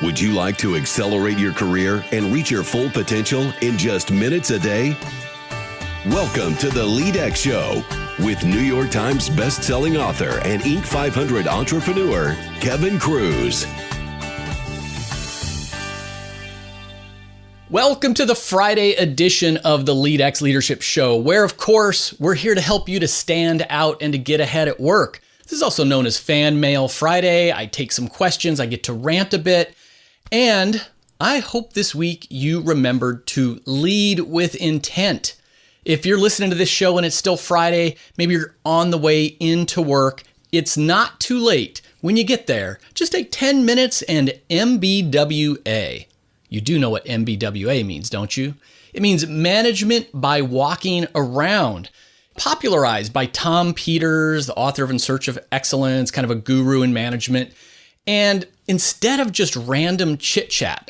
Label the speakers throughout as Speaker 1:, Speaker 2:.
Speaker 1: Would you like to accelerate your career and reach your full potential in just minutes a day? Welcome to the LEADx Show with New York Times best-selling author and Inc. 500 entrepreneur, Kevin Kruse.
Speaker 2: Welcome to the Friday edition of the LEADx Leadership Show, where, of course, we're here to help you to stand out and to get ahead at work. This is also known as Fan Mail Friday. I take some questions, I get to rant a bit, and I hope this week you remembered to lead with intent. If you're listening to this show and it's still Friday, maybe you're on the way into work, it's not too late. When you get there, just take 10 minutes and MBWA. You do know what MBWA means, don't you? It means management by walking around. Popularized by Tom Peters, the author of In Search of Excellence, kind of a guru in management. And instead of just random chit chat,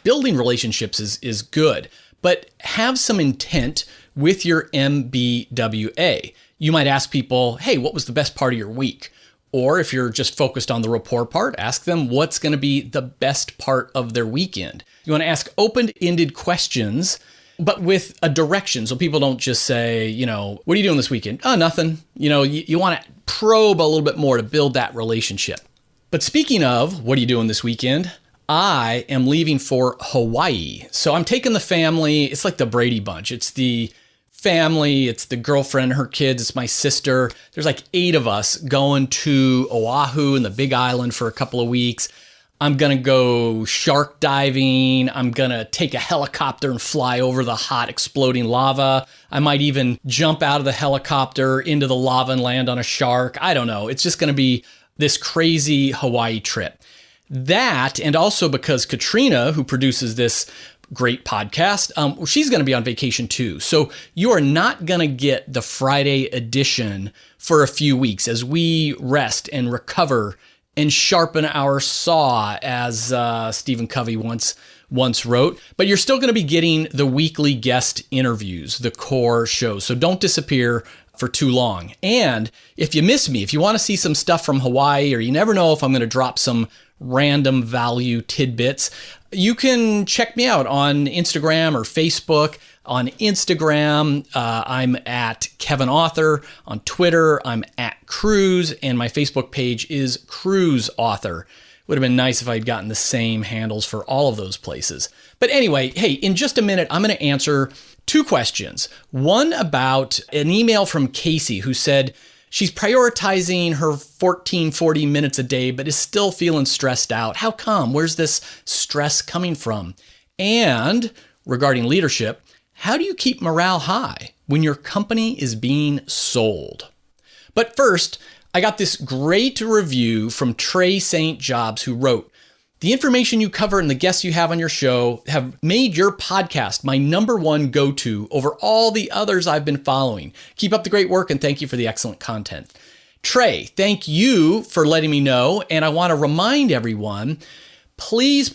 Speaker 2: building relationships is good, but have some intent with your MBWA. You might ask people, hey, what was the best part of your week? Or if you're just focused on the rapport part, ask them what's going to be the best part of their weekend. You want to ask open-ended questions, but with a direction. So people don't just say, what are you doing this weekend? Oh, nothing. You want to probe a little bit more to build that relationship. But speaking of, what are you doing this weekend? I am leaving for Hawaii. So I'm taking the family. It's like the Brady Bunch. It's the family, it's the girlfriend, her kids, it's my sister. There's like 8 of us going to Oahu and the Big Island for a couple of weeks. I'm going to go shark diving. I'm going to take a helicopter and fly over the hot exploding lava. I might even jump out of the helicopter into the lava and land on a shark. I don't know. It's just going to be this crazy Hawaii trip. That, and also because Katrina, who produces this great podcast, she's going to be on vacation too. So you are not going to get the Friday edition for a few weeks as we rest and recover and sharpen our saw, as Stephen Covey once wrote. But you're still going to be getting the weekly guest interviews, the core shows. So don't disappear for too long. And if you miss me, if you want to see some stuff from Hawaii, or you never know if I'm going to drop some random value tidbits, you can check me out on Instagram or Facebook. On Instagram, I'm at Kevin Author. On Twitter, I'm at Kruse, and my Facebook page is Kruse Author. Would have been nice if I'd gotten the same handles for all of those places. But anyway, hey, in just a minute, I'm going to answer 2 questions. One about an email from Casey, who said she's prioritizing her 40 minutes a day, but is still feeling stressed out. How come? Where's this stress coming from? And regarding leadership, how do you keep morale high when your company is being sold? But first, I got this great review from Trey St. Jobs, who wrote, "The information you cover and the guests you have on your show have made your podcast my #1 go-to over all the others I've been following. Keep up the great work and thank you for the excellent content." Trey, thank you for letting me know. And I want to remind everyone, please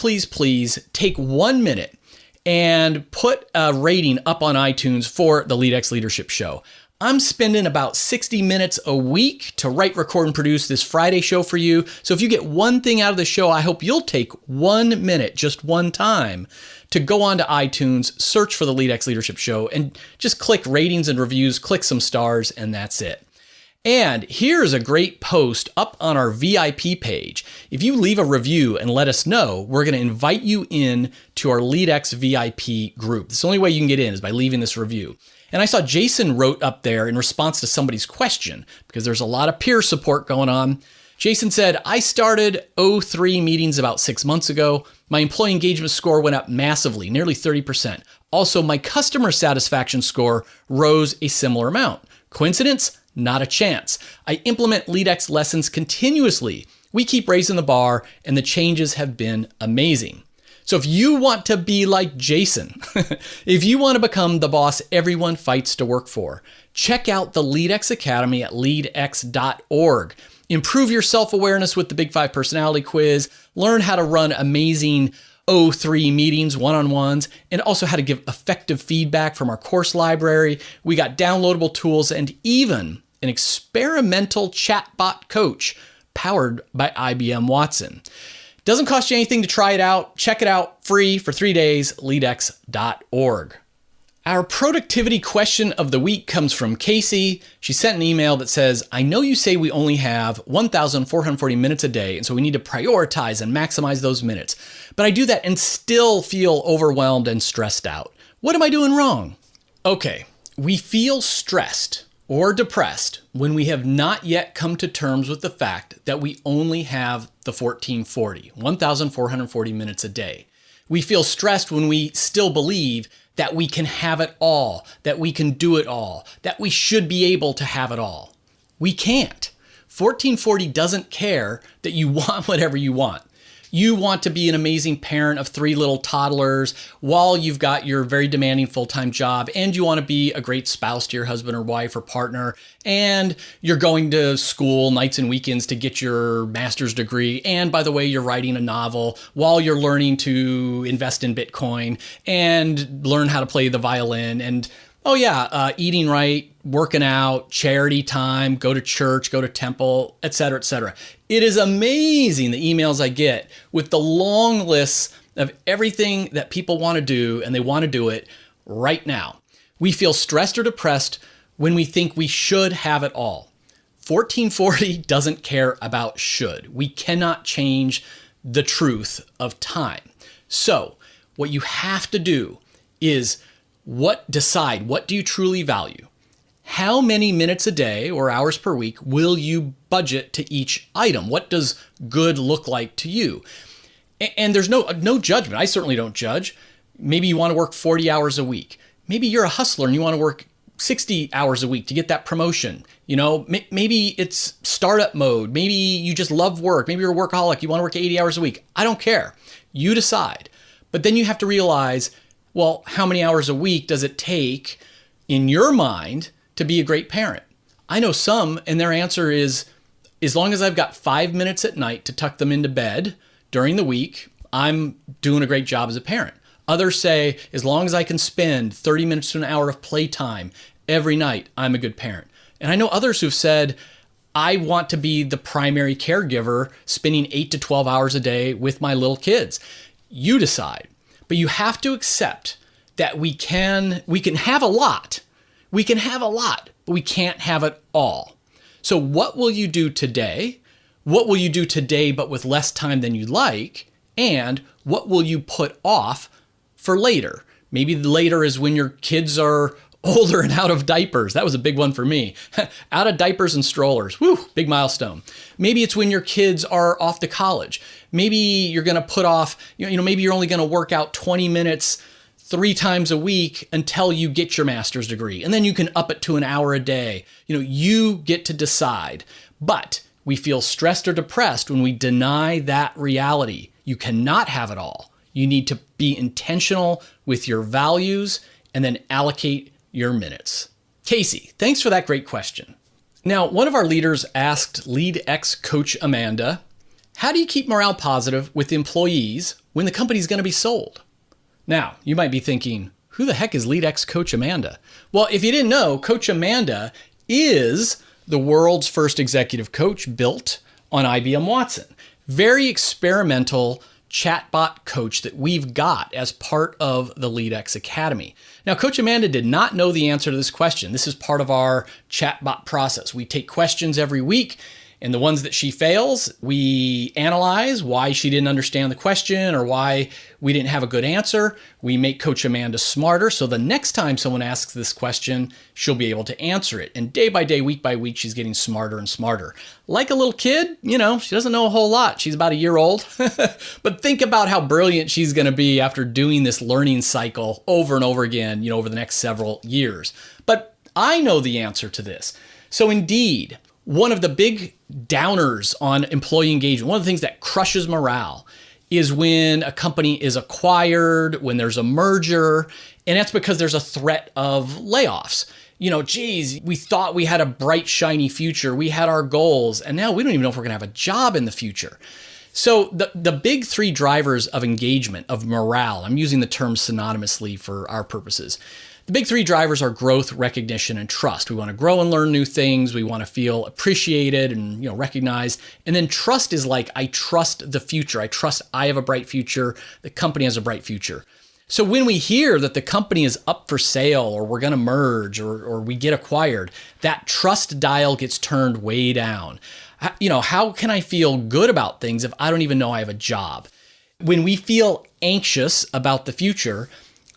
Speaker 2: take 1 minute and put a rating up on iTunes for the LEADx Leadership Show. I'm spending about 60 minutes a week to write, record, and produce this Friday show for you. So if you get one thing out of the show, I hope you'll take 1 minute, just one time, to go onto iTunes, search for the LEADx Leadership Show, and just click ratings and reviews, click some stars, and that's it. And here's a great post up on our VIP page. If you leave a review and let us know, we're going to invite you in to our LEADx VIP group. It's the only way you can get in is by leaving this review. And I saw Jason wrote up there in response to somebody's question, because there's a lot of peer support going on. Jason said, "I started O3 meetings about 6 months ago. My employee engagement score went up massively, nearly 30%. Also, my customer satisfaction score rose a similar amount. Coincidence? Not a chance. I implement LEADx lessons continuously. We keep raising the bar, and the changes have been amazing." So if you want to be like Jason, if you want to become the boss everyone fights to work for, check out the LEADx Academy at leadx.org. Improve your self-awareness with the Big 5 personality quiz, learn how to run amazing O3 meetings, one-on-ones, and also how to give effective feedback from our course library. We got downloadable tools and even an experimental chatbot coach powered by IBM Watson. Doesn't cost you anything to try it out. Check it out free for 3 days, leadx.org. Our productivity question of the week comes from Casey. She sent an email that says, I know you say we only have 1,440 minutes a day, and so we need to prioritize and maximize those minutes. But I do that and still feel overwhelmed and stressed out. What am I doing wrong? Okay, we feel stressed or depressed when we have not yet come to terms with the fact that we only have the 1,440 minutes a day. We feel stressed when we still believe that we can have it all, that we can do it all, that we should be able to have it all. We can't. 1440 doesn't care that you want whatever you want. You want to be an amazing parent of 3 little toddlers while you've got your very demanding full-time job, and you want to be a great spouse to your husband or wife or partner, and you're going to school nights and weekends to get your master's degree, and by the way, you're writing a novel while you're learning to invest in Bitcoin and learn how to play the violin, and eating right, working out, charity time, go to church, go to temple, etc., etc. It is amazing the emails I get with the long lists of everything that people want to do, and they want to do it right now. We feel stressed or depressed when we think we should have it all. 1440 doesn't care about should. We cannot change the truth of time. So what you have to do is decide what do you truly value? How many minutes a day or hours per week will you budget to each item? What does good look like to you? And there's no judgment. I certainly don't judge. Maybe you want to work 40 hours a week. Maybe you're a hustler and you want to work 60 hours a week to get that promotion. Maybe it's startup mode. Maybe you just love work. Maybe you're a workaholic. You want to work 80 hours a week. I don't care. You decide. But then you have to realize, well, how many hours a week does it take in your mind to be a great parent? I know some, and their answer is, as long as I've got 5 minutes at night to tuck them into bed during the week, I'm doing a great job as a parent. Others say, as long as I can spend 30 minutes to an hour of playtime every night, I'm a good parent. And I know others who've said, I want to be the primary caregiver, spending 8 to 12 hours a day with my little kids. You decide. But you have to accept that we can have a lot. We can have a lot, but we can't have it all. So what will you do today? What will you do today but with less time than you'd like? And what will you put off for later? Maybe later is when your kids are older and out of diapers. That was a big one for me. Out of diapers and strollers. Woo, big milestone. Maybe it's when your kids are off to college. Maybe you're going to put off, maybe you're only going to work out 20 minutes 3 times a week until you get your master's degree. And then you can up it to an hour a day. You get to decide. But we feel stressed or depressed when we deny that reality. You cannot have it all. You need to be intentional with your values and then allocate your minutes. Casey, thanks for that great question. Now, one of our leaders asked LEADx coach Amanda, how do you keep morale positive with employees when the company's going to be sold? Now, you might be thinking, who the heck is LEADx coach Amanda? Well, if you didn't know, Coach Amanda is the world's first executive coach built on IBM Watson. Very experimental chatbot coach that we've got as part of the LEADx Academy. Now, Coach Amanda did not know the answer to this question. This is part of our chatbot process. We take questions every week, and the ones that she fails, we analyze why she didn't understand the question or why we didn't have a good answer. We make Coach Amanda smarter, so the next time someone asks this question, she'll be able to answer it. And day by day, week by week, she's getting smarter and smarter. Like a little kid, she doesn't know a whole lot. She's about a year old. But think about how brilliant she's going to be after doing this learning cycle over and over again, over the next several years. But I know the answer to this. So indeed, one of the big downers on employee engagement, one of the things that crushes morale is when a company is acquired, when there's a merger, and that's because there's a threat of layoffs. We thought we had a bright, shiny future. We had our goals, and now we don't even know if we're going to have a job in the future. So the big 3 drivers of engagement, of morale, I'm using the term synonymously for our purposes. The big three drivers are growth, recognition, and trust. We want to grow and learn new things. We want to feel appreciated and recognized. And then trust is like, I trust the future. I trust I have a bright future. The company has a bright future. So when we hear that the company is up for sale or we're going to merge or we get acquired, that trust dial gets turned way down. How can I feel good about things if I don't even know I have a job? When we feel anxious about the future,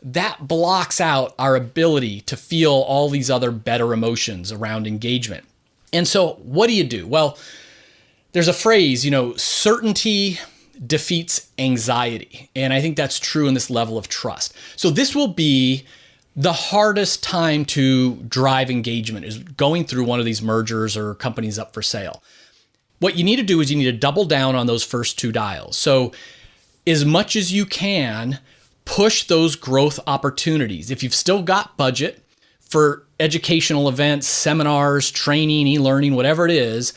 Speaker 2: that blocks out our ability to feel all these other better emotions around engagement. And so what do you do? Well, there's a phrase, certainty defeats anxiety. And I think that's true in this level of trust. So this will be the hardest time to drive engagement, is going through one of these mergers or companies up for sale. What you need to do is you need to double down on those first two dials. So as much as you can, push those growth opportunities. If you've still got budget for educational events, seminars, training, e-learning, whatever it is,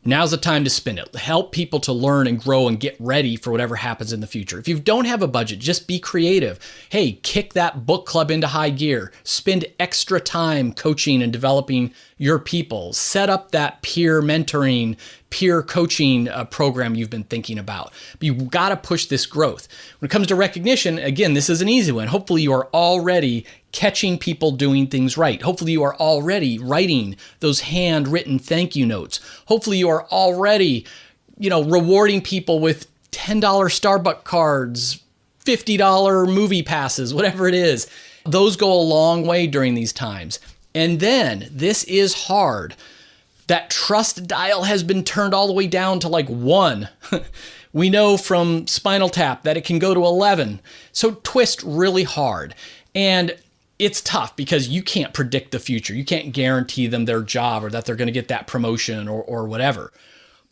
Speaker 2: now's the time to spend it. Help people to learn and grow and get ready for whatever happens in the future. If you don't have a budget, just be creative. Hey, kick that book club into high gear. Spend extra time coaching and developing your people. Set up that peer mentoring, peer coaching program you've been thinking about. But you've got to push this growth. When it comes to recognition, again, this is an easy one. Hopefully you are already catching people doing things right. Hopefully you are already writing those handwritten thank you notes. Hopefully you are already, rewarding people with $10 Starbucks cards, $50 movie passes, whatever it is. Those go a long way during these times. And then this is hard. That trust dial has been turned all the way down to like 1. We know from Spinal Tap that it can go to 11. So twist really hard. And it's tough because you can't predict the future. You can't guarantee them their job or that they're going to get that promotion or whatever.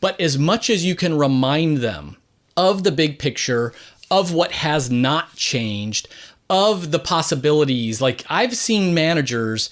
Speaker 2: But as much as you can remind them of the big picture, of what has not changed, of the possibilities, like I've seen managers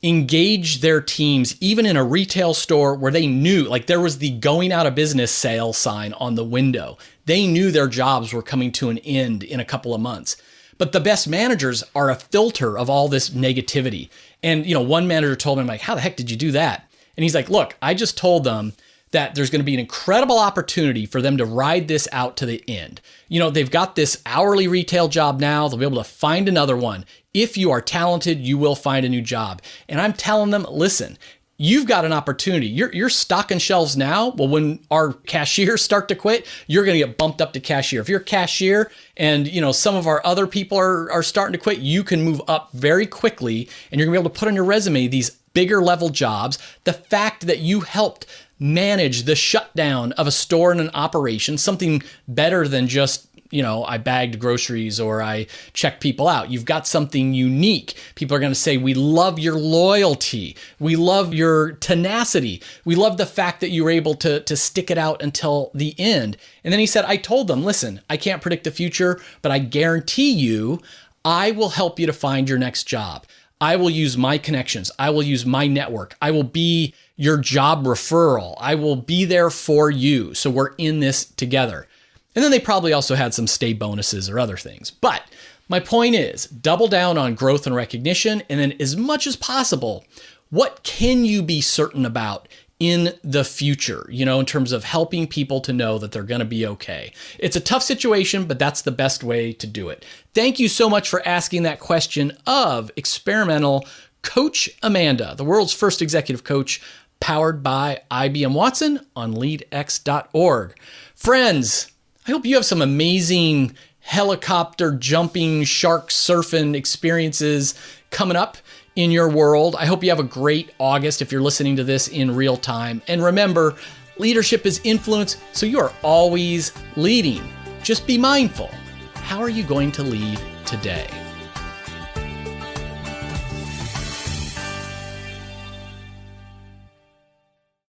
Speaker 2: engage their teams even in a retail store where they knew, like there was the going out of business sale sign on the window. They knew their jobs were coming to an end in a couple of months. But the best managers are a filter of all this negativity. And, one manager told me, I'm like, how the heck did you do that? And he's like, look, I just told them that there's going to be an incredible opportunity for them to ride this out to the end. They've got this hourly retail job now. They'll be able to find another one. If you are talented, you will find a new job. And I'm telling them, listen, you've got an opportunity. You're stocking shelves now. Well, when our cashiers start to quit, you're going to get bumped up to cashier. If you're a cashier and some of our other people are starting to quit, you can move up very quickly and you're going to be able to put on your resume these bigger level jobs. The fact that you helped manage the shutdown of a store and an operation, something better than just I bagged groceries or I checked people out. You've got something unique. People are going to say, we love your loyalty. We love your tenacity. We love the fact that you were able to stick it out until the end. And then he said, I told them, listen, I can't predict the future, but I guarantee you, I will help you to find your next job. I will use my connections. I will use my network. I will be your job referral. I will be there for you. So we're in this together. And then they probably also had some stay bonuses or other things. But my point is, double down on growth and recognition. And then as much as possible, what can you be certain about in the future, in terms of helping people to know that they're going to be okay? It's a tough situation, but that's the best way to do it. Thank you so much for asking that question of experimental Coach Amanda, the world's first executive coach, powered by IBM Watson on leadx.org. Friends, I hope you have some amazing helicopter jumping, shark surfing experiences coming up in your world. I hope you have a great August if you're listening to this in real time. And remember, leadership is influence, so you are always leading. Just be mindful. How are you going to lead today?